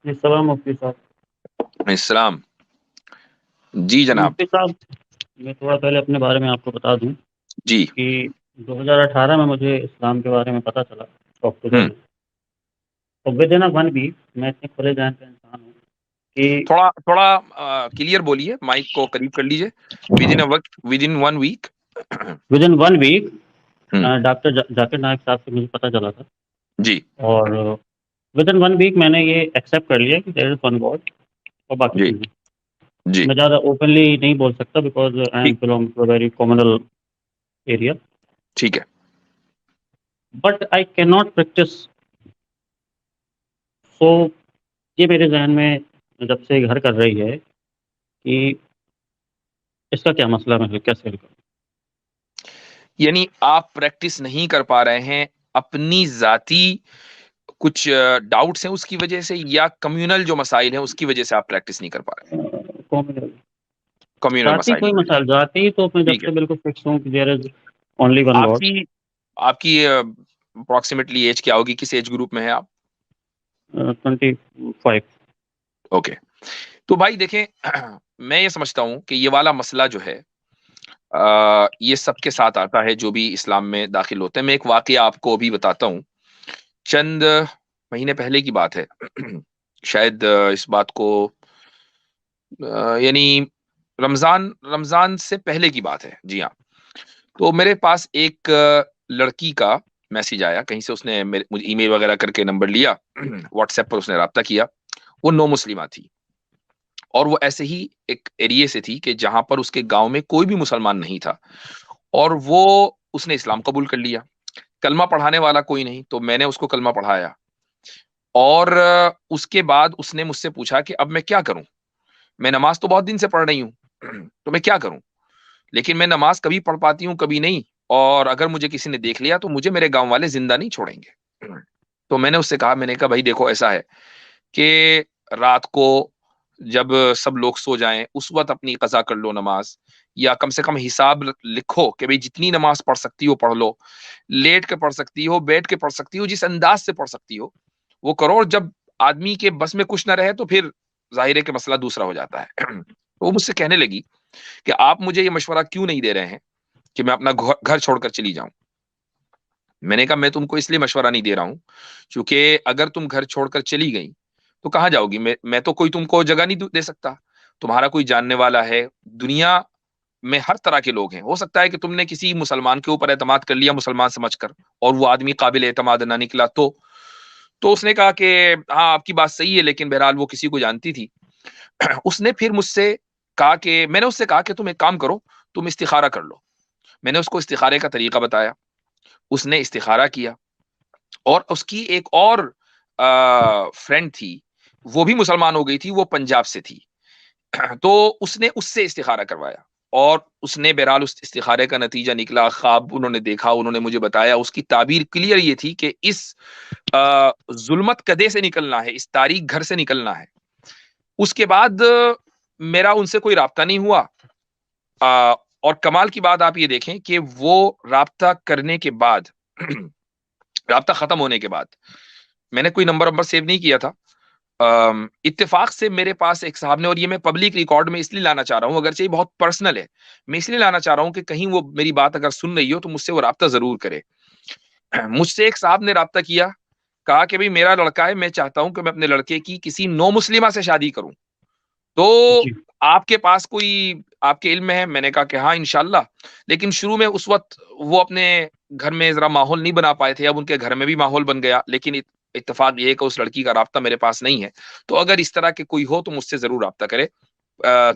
جی السلام مفتی صاحب. السلام. جی جناب. مفتی صاحب, میں تھوڑا پہلے اپنے بارے میں آپ کو بتا دوں جی. کہ 2018 میں مجھے اسلام کے بارے میں پتہ چلا, اکتوبر ہوں میں. اور ود ان ون ویک میں اتنے کھلے ذہن کا انسان ہوں کہ تھوڑا تھوڑا کلیئر بولیے, مائک کو قریب کر لیجئے. With in one week. With in one week ہوں. ڈاکٹر ذاکر نائک صاحب سے مجھے پتہ چلا تھا. جی. اور ود ان ون ویک میں نے یہ ایکسیپٹ کر لیا کہ دیر از ون گاڈ, اور باقی جی. چیزیں جی. میں زیادہ اوپنلی نہیں بول سکتا بیکاز آئی ایم ٹھیک. Belong to very communal area. ٹھیک ہے. But I can not practice. So یہ میرے ذہن میں جب سے گھر کر رہی ہے کہ اس کا کیا مسئلہ میں پھر کیسے حل کروں. یعنی آپ پریکٹس نہیں کر پا رہے ہیں اپنی ذاتی کچھ ڈاؤٹس ہیں اس کی وجہ سے, یا کمیونل جو مسائل ہیں اس کی وجہ سے آپ پریکٹس نہیں کر پا رہے ہیں؟ Communal. کمیونل ذاتی مسائل کوئی کی وجہ سے. مسائل ذاتی تو میں جب ٹھیک ہے. سے بالکل فکس ہوں کہ دیر از اونلی ون آپ گاڈ. کی آپ کی اپروکسیمیٹلی ایج کیا ہوگی, کس ایج گروپ میں ہیں آپ؟ 25. اوکے. تو بھائی دیکھیں, میں یہ سمجھتا ہوں کہ یہ والا مسئلہ جو ہے یہ سب کے ساتھ آتا ہے جو بھی اسلام میں داخل ہوتے ہیں. میں ایک واقعہ آپ کو بھی بتاتا ہوں. چند مہینے پہلے کی بات ہے, شاید اس بات کو یعنی رمضان سے پہلے کی بات ہے. جی ہاں. تو میرے پاس ایک لڑکی کا میسج آیا کہیں سے. اس نے مجھے ای میل وغیرہ کر کے نمبر لیا, واٹس ایپ پر اس نے رابطہ کیا. وہ نو مسلمہ تھی, اور وہ ایسے ہی ایک ایریے سے تھی کہ جہاں پر اس کے گاؤں میں کوئی بھی مسلمان نہیں تھا, اور وہ اس نے اسلام قبول کر لیا. کلمہ پڑھانے والا کوئی نہیں, تو میں نے اس کو کلمہ پڑھایا. اور اس کے بعد اس نے مجھ سے پوچھا کہ اب میں کیا کروں, میں نماز تو بہت دن سے پڑھ رہی ہوں, تو میں کیا کروں, لیکن میں نماز کبھی پڑھ پاتی ہوں کبھی نہیں, اور اگر مجھے کسی نے دیکھ لیا تو مجھے میرے گاؤں والے زندہ نہیں چھوڑیں گے. تو میں نے اس سے کہا, میں نے کہا بھائی دیکھو ایسا ہے کہ رات کو جب سب لوگ سو جائیں اس وقت اپنی قضا کر لو نماز, یا کم سے کم حساب لکھو کہ بھئی جتنی نماز پڑھ سکتی ہو پڑھ لو, لیٹ کے پڑھ سکتی ہو, بیٹھ کے پڑھ سکتی ہو, جس انداز سے پڑھ سکتی ہو وہ کرو. اور جب آدمی کے بس میں کچھ نہ رہے تو پھر ظاہر ہے کہ مسئلہ دوسرا ہو جاتا ہے. تو وہ مجھ سے کہنے لگی کہ آپ مجھے یہ مشورہ کیوں نہیں دے رہے ہیں کہ میں اپنا گھر چھوڑ کر چلی جاؤں. میں نے کہا میں تم کو اس لیے مشورہ نہیں دے رہا ہوں کیونکہ اگر تم گھر چھوڑ کر چلی گئی تو کہاں جاؤ گی. میں تو کوئی تم کو جگہ نہیں دے سکتا, تمہارا کوئی جاننے والا ہے, دنیا میں ہر طرح کے لوگ ہیں. ہو سکتا ہے کہ تم نے کسی مسلمان کے اوپر اعتماد کر لیا مسلمان سمجھ کر, اور وہ آدمی قابل اعتماد نہ نکلا تو اس نے کہا کہ ہاں آپ کی بات صحیح ہے, لیکن بہرحال وہ کسی کو جانتی تھی. اس نے پھر مجھ سے کہا کہ میں نے اس سے کہا کہ تم ایک کام کرو, تم استخارہ کر لو. میں نے اس کو استخارے کا طریقہ بتایا, اس نے استخارہ کیا. اور اس کی ایک اور فرینڈ تھی, وہ بھی مسلمان ہو گئی تھی, وہ پنجاب سے تھی. تو اس نے اس سے استخارہ کروایا, اور اس نے بہرحال اس استخارے کا نتیجہ نکلا. خواب انہوں نے دیکھا, انہوں نے مجھے بتایا. اس کی تعبیر کلیئر یہ تھی کہ اس ظلمت کدے سے نکلنا ہے, اس تاریک گھر سے نکلنا ہے. اس کے بعد میرا ان سے کوئی رابطہ نہیں ہوا. اور کمال کی بات آپ یہ دیکھیں کہ وہ رابطہ کرنے کے بعد رابطہ ختم ہونے کے بعد میں نے کوئی نمبر سیو نہیں کیا تھا. اتفاق سے میرے پاس ایک صاحب نے, اور یہ میں پبلک ریکارڈ میں اس لیے لانا چاہ رہا ہوں, اگرچہ یہ بہت پرسنل ہے, میں اس لیے لانا چاہ رہا ہوں کہ کہیں وہ میری بات اگر سن رہی ہو تو مجھ سے وہ رابطہ ضرور کرے. مجھ سے ایک صاحب نے رابطہ کیا, کہا کہ بھئی میرا لڑکا ہے, میں چاہتا ہوں کہ میں اپنے لڑکے کی کسی نو مسلمہ سے شادی کروں, تو جی آپ کے پاس کوئی آپ کے علم میں ہے؟ میں نے کہا کہ ہاں انشاءاللہ. لیکن شروع میں اس وقت وہ اپنے گھر میں ذرا ماحول نہیں بنا پائے تھے, اب ان کے گھر میں بھی ماحول بن گیا. لیکن اتفاق یہ ہے کہ اس لڑکی کا رابطہ میرے پاس نہیں ہے, تو اگر اس طرح کے کوئی ہو تو مجھ سے ضرور رابطہ کرے.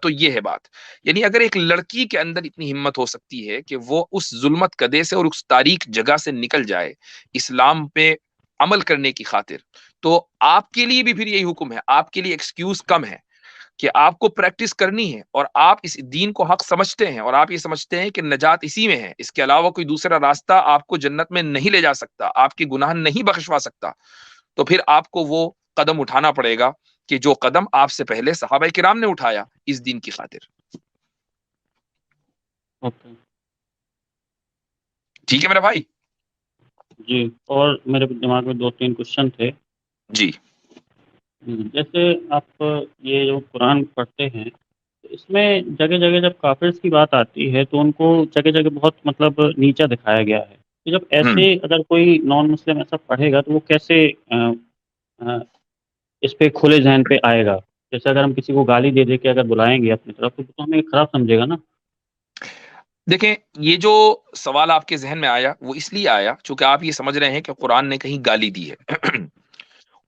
تو یہ ہے بات. یعنی اگر ایک لڑکی کے اندر اتنی ہمت ہو سکتی ہے کہ وہ اس ظلمت کدے سے اور اس تاریک جگہ سے نکل جائے اسلام پہ عمل کرنے کی خاطر, تو آپ کے لیے بھی پھر یہی حکم ہے, آپ کے لیے ایکسکیوز کم ہے کہ آپ کو پریکٹس کرنی ہے, اور آپ اس دین کو حق سمجھتے ہیں, اور آپ یہ سمجھتے ہیں کہ نجات اسی میں ہے, اس کے علاوہ کوئی دوسرا راستہ آپ کو جنت میں نہیں لے جا سکتا, آپ کے گناہ نہیں بخشوا سکتا, تو پھر آپ کو وہ قدم اٹھانا پڑے گا کہ جو قدم آپ سے پہلے صحابہ کرام نے اٹھایا اس دین کی خاطر. اوکے. ٹھیک ہے میرا بھائی؟ جی, اور میرے دماغ میں 2-3 کوشچن تھے. جی. جیسے آپ یہ جو قرآن پڑھتے ہیں تو اس میں جگہ جگہ جب کافرز کی بات آتی ہے تو ان کو جگہ جگہ بہت مطلب نیچا دکھایا گیا ہے، تو جب ہوں ایسے اگر کوئی نان مسلم ایسا پڑھے گا تو وہ کیسے آ، اس پہ کھلے ذہن پہ آئے گا؟ جیسے اگر ہم کسی کو گالی دے دے کے اگر بلائیں گے اپنی طرف تو ہمیں خراب سمجھے گا نا؟ دیکھیں، یہ جو سوال آپ کے ذہن میں آیا وہ اس لیے آیا چونکہ آپ یہ سمجھ رہے ہیں کہ قرآن نے کہیں گالی دی ہے نہیں،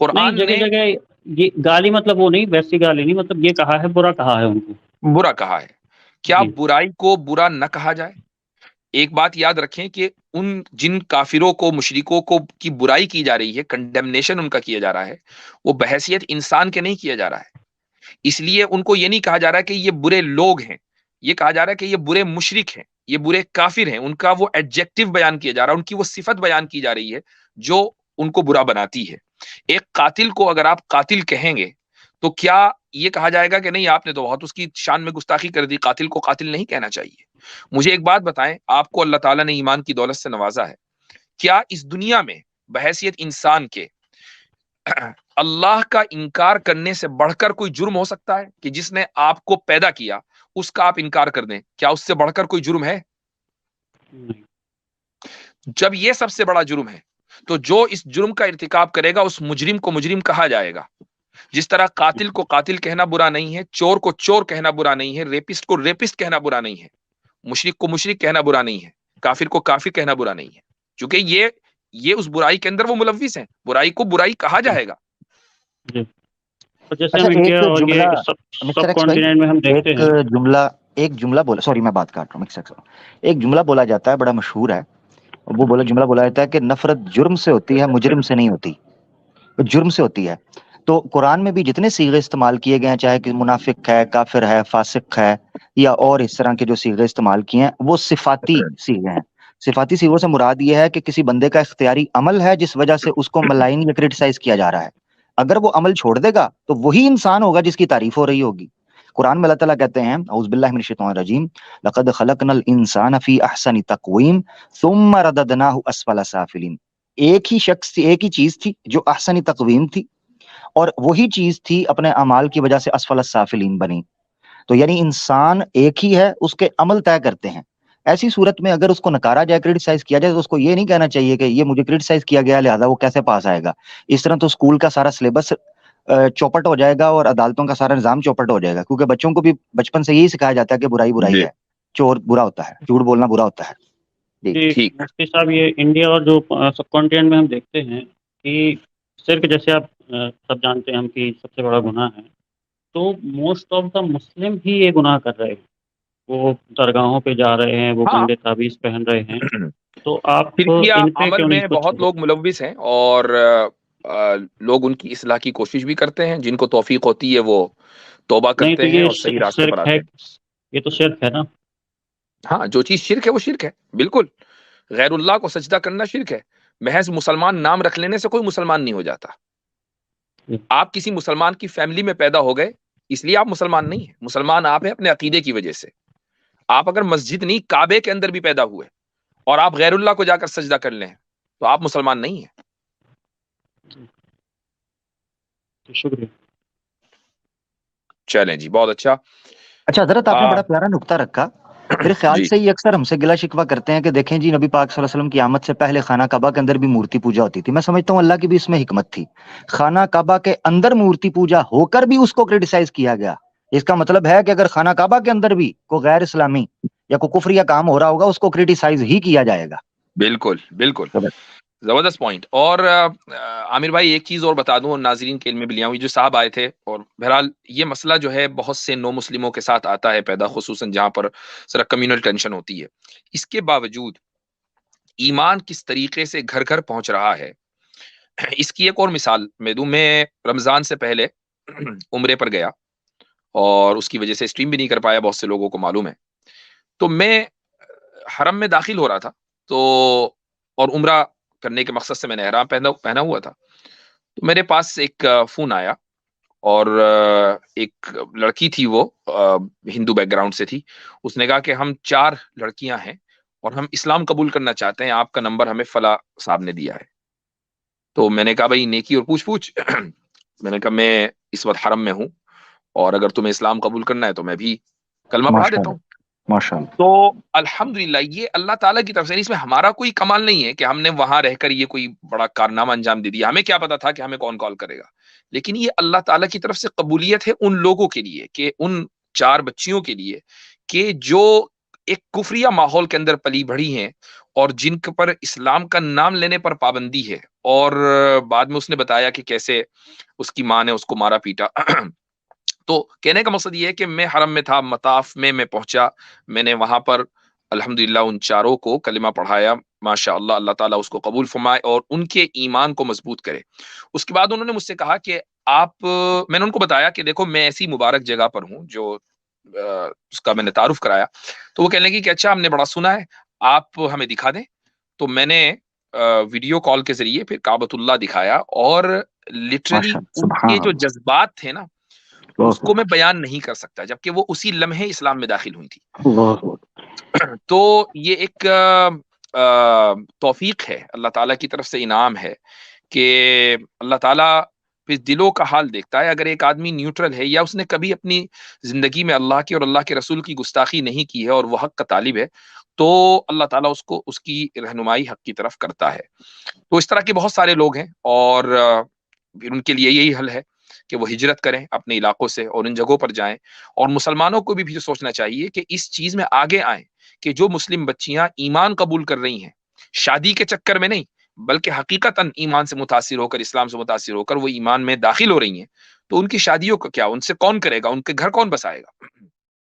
قرآن جگہ نے جگہ یہ گالی مطلب وہ نہیں، ویسی گالی نہیں، مطلب یہ کہا ہے، برا کہا ہے ان کو۔ برا کہا ہے. کیا جی برائی کو برا نہ کہا جائے؟ ایک بات یاد رکھیں کہ ان جن کافروں کو، مشرکوں کو کی برائی کی جا رہی ہے، کنڈیمنیشن ان کا کیا جا رہا ہے، وہ بحیثیت انسان کے نہیں کیا جا رہا ہے. اس لیے ان کو یہ نہیں کہا جا رہا کہ یہ برے لوگ ہیں، یہ کہا جا رہا ہے کہ یہ برے مشرک ہیں، یہ برے کافر ہیں. ان کا وہ ایڈجیکٹو بیان کیا جا رہا ہے، ان کی وہ صفت بیان کی جا رہی ہے جو ان کو برا بناتی ہے. ایک قاتل کو اگر آپ قاتل کہیں گے تو کیا یہ کہا جائے گا کہ نہیں آپ نے تو بہت اس کی شان میں گستاخی کر دی، قاتل کو قاتل نہیں کہنا چاہیے؟ مجھے ایک بات بتائیں، آپ کو اللہ تعالیٰ نے ایمان کی دولت سے نوازا ہے، کیا اس دنیا میں بحیثیت انسان کے اللہ کا انکار کرنے سے بڑھ کر کوئی جرم ہو سکتا ہے کہ جس نے آپ کو پیدا کیا اس کا آپ انکار کر دیں؟ کیا اس سے بڑھ کر کوئی جرم ہے؟ نہیں، جب یہ سب سے بڑا جرم ہے تو جو اس جرم کا ارتکاب کرے گا اس مجرم کو مجرم کہا جائے گا. جس طرح قاتل کو قاتل کہنا برا نہیں ہے، چور کو چور کہنا برا نہیں ہے، ریپسٹ کو ریپسٹ کہنا برا نہیں ہے، مشرک کو مشرک کہنا برا نہیں ہے، کافر کو کافر کہنا برا نہیں ہے، کیونکہ یہ اس برائی کے اندر وہ ملوث ہیں، برائی کو برائی کہا جی جائے گا. جی اور جیسے اچھا، ہم ایک انڈیا اور جملہ یہ سب مسٹر سب ایکس بھائی، کانٹیننٹ میں ہم دیکھتے ایک ہیں۔ جملہ ایک جملہ بولا، سوری میں بات کاٹ رہا ہوں مسٹر ایکس، ایک جملہ بولا جاتا ہے بڑا مشہور ہے، وہ جملہ بولا جاتا ہے کہ نفرت جرم سے ہوتی ہے، مجرم سے نہیں ہوتی، جرم سے ہوتی ہے. تو قرآن میں بھی جتنے صیغے استعمال کیے گئے ہیں، چاہے کہ منافق ہے، کافر ہے، فاسق ہے، یا اور اس طرح کے جو صیغے استعمال کیے ہیں، وہ صفاتی صیغے ہیں. صفاتی صیغوں سے مراد یہ ہے کہ کسی بندے کا اختیاری عمل ہے جس وجہ سے اس کو ملائن یا کرٹیسائز کیا جا رہا ہے. اگر وہ عمل چھوڑ دے گا تو وہی انسان ہوگا جس کی تعریف ہو رہی ہوگی. قرآن میں اللہ تعالیٰ کہتے ہیں، اعوذ باللہ من الشیطان الرجیم، لقد خلقنا الانسان فی احسن تقویم ثم رددناہ اسفل سافلین. ایک ہی شخص تھی، ایک ہی چیز تھی جو احسن تقویم تھی، اور وہی چیز تھی اپنے اعمال کی وجہ سے اسفل السافلین بنی. تو یعنی انسان ایک ہی ہے، اس کے عمل طے کرتے ہیں. ایسی صورت میں اگر اس کو نکارا جائے، کرٹیسائز کیا جائے، تو اس کو یہ نہیں کہنا چاہیے کہ یہ مجھے کرٹیسائز کیا گیا لہذا وہ کیسے پاس آئے گا. اس طرح تو اسکول کا سارا سلیبس چوپٹ ہو جائے گا اور عدالتوں کا سارا نظام چوپٹ ہو جائے گا، کیونکہ بچوں کو بھی بچپن سے یہی سکھایا جاتا ہے کہ برائی برائی جی ہے، چور برا ہوتا ہے، جھوٹ بولنا برا ہوتا ہے. جی جی ٹھیک. مفتی صاحب، یہ انڈیا اور جو سب کانٹیننٹ میں ہم دیکھتے ہیں کہ شرک، جیسے آپ سب جانتے ہیں ہم کہ سب سے بڑا گناہ ہے، تو موسٹ آف دا مسلم ہی یہ گناہ کر رہے ہیں. وہ درگاہوں پہ جا رہے ہیں، وہ ہاں، گندے تعویذ پہن رہے ہیں، تو آپ شرکیہ ان پہ عمل کیوں نہیں میں کچھ؟ بہت لوگ ملوث ہیں اور لوگ ان کی اصلاح کی کوشش بھی کرتے ہیں، جن کو توفیق ہوتی ہے وہ توبہ نہیں تو کرتے ہیں یہ اور صحیح راستے پر شرک ہے، آتے ہیں. یہ تو شرک ہے نا؟ ہاں، جو چیز شرک ہے وہ شرک ہے، بالکل. غیر اللہ کو سجدہ کرنا شرک ہے. محض مسلمان نام رکھ لینے سے کوئی مسلمان نہیں ہو جاتا. آپ کسی مسلمان کی فیملی میں پیدا ہو گئے اس لیے آپ مسلمان نہیں ہیں. مسلمان آپ ہیں اپنے عقیدے کی وجہ سے. آپ اگر مسجد نہیں کعبے کے اندر بھی پیدا ہوئے اور آپ غیر اللہ کو جا کر سجدہ کر لیں تو آپ مسلمان نہیں ہیں. شکریہ. چلیں جی، بہت اچھا. اچھا حضرت، آپ نے بڑا پیارا نقطہ رکھا. میرے خیال جی سے یہ اکثر ہم سے گلا شکوہ کرتے ہیں کہ دیکھیں جی، نبی پاک صلی اللہ علیہ وسلم کی آمد سے پہلے خانہ کعبہ کے اندر بھی مورتی پوجا ہوتی تھی. میں سمجھتا ہوں اللہ کی بھی اس میں حکمت تھی. خانہ کعبہ کے اندر مورتی پوجا ہو کر بھی اس کو کرٹیسائز کیا گیا. اس کا مطلب ہے کہ اگر خانہ کعبہ کے اندر بھی کوئی غیر اسلامی یا کوئی کفر یا کام ہو رہا ہوگا، اس کو کرٹیسائز ہی کیا جائے گا. بالکل بالکل، زبردست پوائنٹ. اور عامر بھائی ایک چیز اور بتا دوں اور ناظرین کے علم میں بھی لیا ہوں، یہ جو صاحب آئے تھے، اور بہرحال یہ مسئلہ جو ہے بہت سے نو مسلموں کے ساتھ آتا ہے پیدا، خصوصاً جہاں پر ذرا کمیونل ٹینشن ہوتی ہے. اس کے باوجود ایمان کس طریقے سے گھر گھر پہنچ رہا ہے، اس کی ایک اور مثال میں دوں. میں رمضان سے پہلے عمرے پر گیا اور اس کی وجہ سے اسٹریم بھی نہیں کر پایا، بہت سے لوگوں کو معلوم ہے. تو میں حرم میں داخل ہو رہا تھا، تو اور عمرہ کرنے کے مقصد سے میں نے احرام پہنا ہوا تھا. تو میرے پاس ایک فون آیا اور ایک لڑکی تھی، وہ ہندو بیک گراؤنڈ سے تھی. اس نے کہا کہ ہم 4 لڑکیاں ہیں اور ہم اسلام قبول کرنا چاہتے ہیں، آپ کا نمبر ہمیں فلاں صاحب نے دیا ہے. تو میں نے کہا بھائی نیکی اور پوچھ پوچھ میں نے کہا میں اس وقت حرم میں ہوں اور اگر تمہیں اسلام قبول کرنا ہے تو میں بھی کلمہ پڑھا دیتا ہوں. ماشاء اللہ. تو الحمدللہ یہ اللہ تعالیٰ کی طرف سے، اس میں ہمارا کوئی کمال نہیں ہے کہ ہم نے وہاں رہ کر یہ کوئی بڑا کارنامہ انجام دے دیا. ہمیں کیا پتا تھا کہ ہمیں کون کال کرے گا، لیکن یہ اللہ تعالیٰ کی طرف سے قبولیت ہے ان لوگوں کے لیے، کہ ان 4 بچیوں کے لیے کہ جو ایک کفریہ ماحول کے اندر پلی بڑھی ہیں اور جن کے پر اسلام کا نام لینے پر پابندی ہے. اور بعد میں اس نے بتایا کہ کیسے اس کی ماں نے اس کو مارا پیٹا. تو کہنے کا مقصد یہ ہے کہ میں حرم میں تھا، مطاف میں پہنچا، میں نے وہاں پر الحمدللہ ان 4 کو کلمہ پڑھایا. ماشاء اللہ، اللہ تعالیٰ اس کو قبول فرمائے اور ان کے ایمان کو مضبوط کرے. اس کے بعد انہوں نے مجھ سے کہا کہ میں نے ان کو بتایا کہ دیکھو میں ایسی مبارک جگہ پر ہوں جو اس کا میں نے تعارف کرایا. تو وہ کہنے لگی کہ اچھا ہم نے بڑا سنا ہے، آپ ہمیں دکھا دیں. تو میں نے ویڈیو کال کے ذریعے پھر کعبۃ اللہ دکھایا، اور لٹرلی ان کے جو جذبات تھے نا اس کو میں بیان نہیں کر سکتا، جبکہ وہ اسی لمحے اسلام میں داخل ہوئی تھی. تو یہ ایک توفیق ہے، اللہ تعالیٰ کی طرف سے انعام ہے کہ اللہ تعالیٰ پھر دلوں کا حال دیکھتا ہے. اگر ایک آدمی نیوٹرل ہے یا اس نے کبھی اپنی زندگی میں اللہ کی اور اللہ کے رسول کی گستاخی نہیں کی ہے اور وہ حق کا طالب ہے، تو اللہ تعالیٰ اس کو اس کی رہنمائی حق کی طرف کرتا ہے. تو اس طرح کے بہت سارے لوگ ہیں، اور پھر ان کے لیے یہی حل ہے کہ وہ ہجرت کریں اپنے علاقوں سے اور ان جگہوں پر جائیں. اور مسلمانوں کو بھی سوچنا چاہیے کہ اس چیز میں آگے آئیں کہ جو مسلم بچیاں ایمان قبول کر رہی ہیں شادی کے چکر میں نہیں، بلکہ حقیقتاً ایمان سے متاثر ہو کر، اسلام سے متاثر ہو کر وہ ایمان میں داخل ہو رہی ہیں، تو ان کی شادیوں کا کیا، ان سے کون کرے گا، ان کے گھر کون بسائے گا.